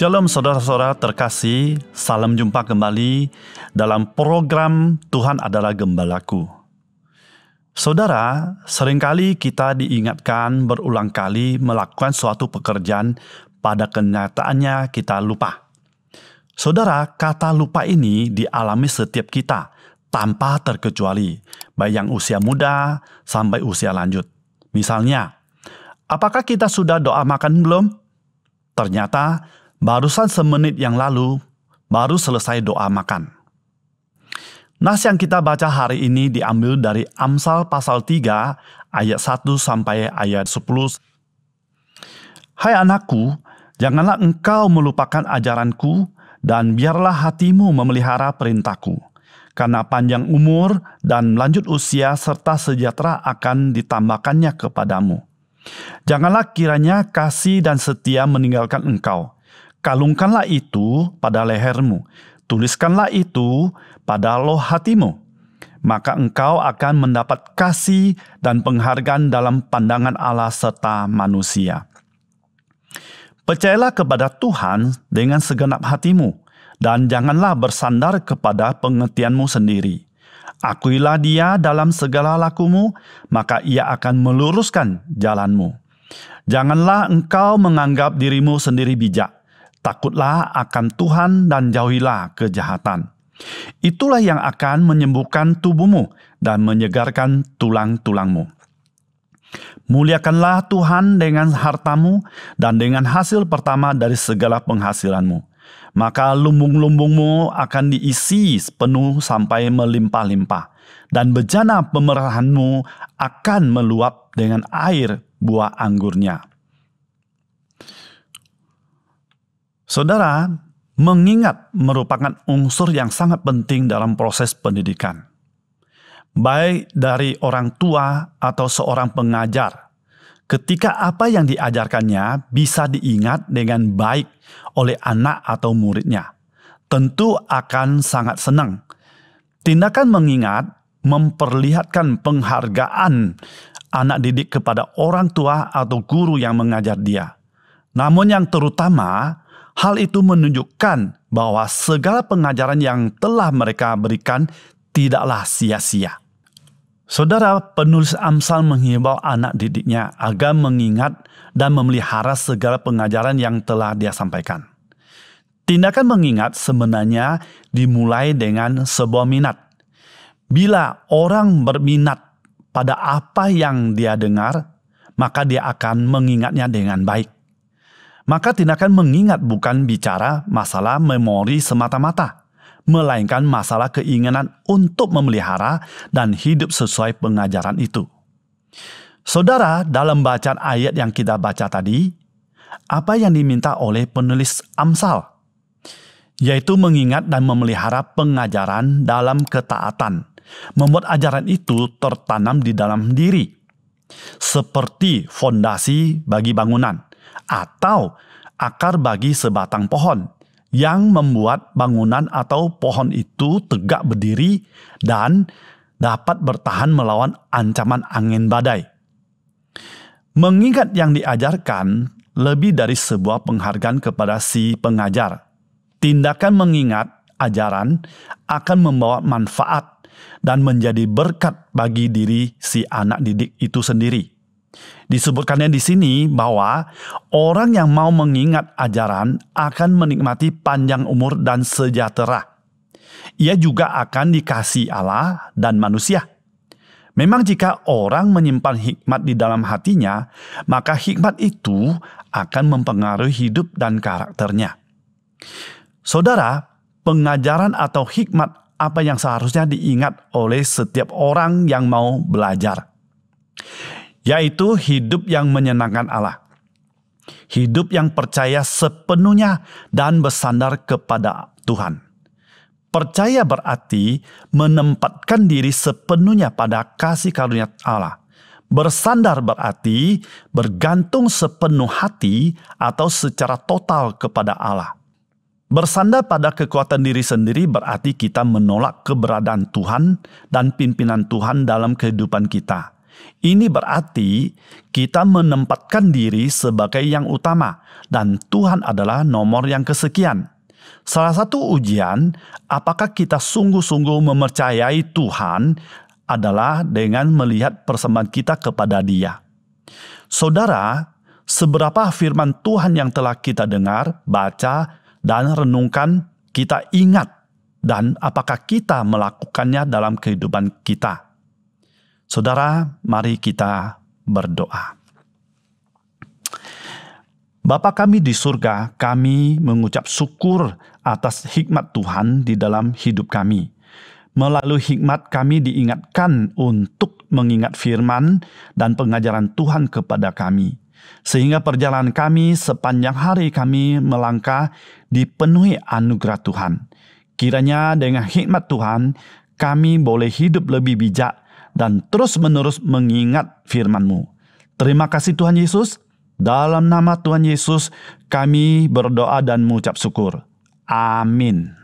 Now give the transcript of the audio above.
Shalom saudara-saudara terkasih, salam jumpa kembali dalam program Tuhan adalah Gembalaku. Saudara, seringkali kita diingatkan berulang kali melakukan suatu pekerjaan, pada kenyataannya kita lupa. Saudara, kata lupa ini dialami setiap kita tanpa terkecuali, baik yang usia muda sampai usia lanjut. Misalnya, apakah kita sudah doa makan belum? Ternyata barusan semenit yang lalu baru selesai doa makan. Nas yang kita baca hari ini diambil dari Amsal pasal 3 ayat 1 sampai ayat 10. Hai anakku, janganlah engkau melupakan ajaranku dan biarlah hatimu memelihara perintahku. Karena panjang umur dan lanjut usia serta sejahtera akan ditambahkannya kepadamu. Janganlah kiranya kasih dan setia meninggalkan engkau. Kalungkanlah itu pada lehermu, tuliskanlah itu pada loh hatimu. Maka engkau akan mendapat kasih dan penghargaan dalam pandangan Allah serta manusia. Percayalah kepada Tuhan dengan segenap hatimu, dan janganlah bersandar kepada pengertianmu sendiri. Akuilah Dia dalam segala lakumu, maka Ia akan meluruskan jalanmu. Janganlah engkau menganggap dirimu sendiri bijak. Takutlah akan Tuhan dan jauhilah kejahatan. Itulah yang akan menyembuhkan tubuhmu dan menyegarkan tulang-tulangmu. Muliakanlah Tuhan dengan hartamu dan dengan hasil pertama dari segala penghasilanmu. Maka lumbung-lumbungmu akan diisi penuh sampai melimpah-limpah, dan bejana pemerahanmu akan meluap dengan air buah anggurnya. Saudara, mengingat merupakan unsur yang sangat penting dalam proses pendidikan. Baik dari orang tua atau seorang pengajar, ketika apa yang diajarkannya bisa diingat dengan baik oleh anak atau muridnya, tentu akan sangat senang. Tindakan mengingat memperlihatkan penghargaan anak didik kepada orang tua atau guru yang mengajar dia. Namun yang terutama, hal itu menunjukkan bahwa segala pengajaran yang telah mereka berikan tidaklah sia-sia. Saudara, penulis Amsal menghimbau anak didiknya agar mengingat dan memelihara segala pengajaran yang telah dia sampaikan. Tindakan mengingat sebenarnya dimulai dengan sebuah minat. Bila orang berminat pada apa yang dia dengar, maka dia akan mengingatnya dengan baik. Maka tindakan mengingat bukan bicara masalah memori semata-mata, melainkan masalah keinginan untuk memelihara dan hidup sesuai pengajaran itu. Saudara, dalam bacaan ayat yang kita baca tadi, apa yang diminta oleh penulis Amsal? Yaitu mengingat dan memelihara pengajaran dalam ketaatan, membuat ajaran itu tertanam di dalam diri, seperti fondasi bagi bangunan, atau akar bagi sebatang pohon, yang membuat bangunan atau pohon itu tegak berdiri dan dapat bertahan melawan ancaman angin badai. Mengingat yang diajarkan lebih dari sebuah penghargaan kepada si pengajar. Tindakan mengingat ajaran akan membawa manfaat dan menjadi berkat bagi diri si anak didik itu sendiri. Disebutkannya di sini bahwa orang yang mau mengingat ajaran akan menikmati panjang umur dan sejahtera. Ia juga akan dikasihi Allah dan manusia. Memang jika orang menyimpan hikmat di dalam hatinya, maka hikmat itu akan mempengaruhi hidup dan karakternya. Saudara, pengajaran atau hikmat apa yang seharusnya diingat oleh setiap orang yang mau belajar? Yaitu hidup yang menyenangkan Allah. Hidup yang percaya sepenuhnya dan bersandar kepada Tuhan. Percaya berarti menempatkan diri sepenuhnya pada kasih karunia Allah. Bersandar berarti bergantung sepenuh hati atau secara total kepada Allah. Bersandar pada kekuatan diri sendiri berarti kita menolak keberadaan Tuhan dan pimpinan Tuhan dalam kehidupan kita. Ini berarti kita menempatkan diri sebagai yang utama dan Tuhan adalah nomor yang kesekian. Salah satu ujian apakah kita sungguh-sungguh mempercayai Tuhan adalah dengan melihat persembahan kita kepada Dia. Saudara, seberapa firman Tuhan yang telah kita dengar, baca, dan renungkan kita ingat, dan apakah kita melakukannya dalam kehidupan kita? Saudara, mari kita berdoa. Bapa kami di surga, kami mengucap syukur atas hikmat Tuhan di dalam hidup kami. Melalui hikmat kami diingatkan untuk mengingat firman dan pengajaran Tuhan kepada kami. Sehingga perjalanan kami sepanjang hari kami melangkah dipenuhi anugerah Tuhan. Kiranya dengan hikmat Tuhan, kami boleh hidup lebih bijak dan terus-menerus mengingat firman-Mu. Terima kasih Tuhan Yesus. Dalam nama Tuhan Yesus, kami berdoa dan mengucap syukur. Amin.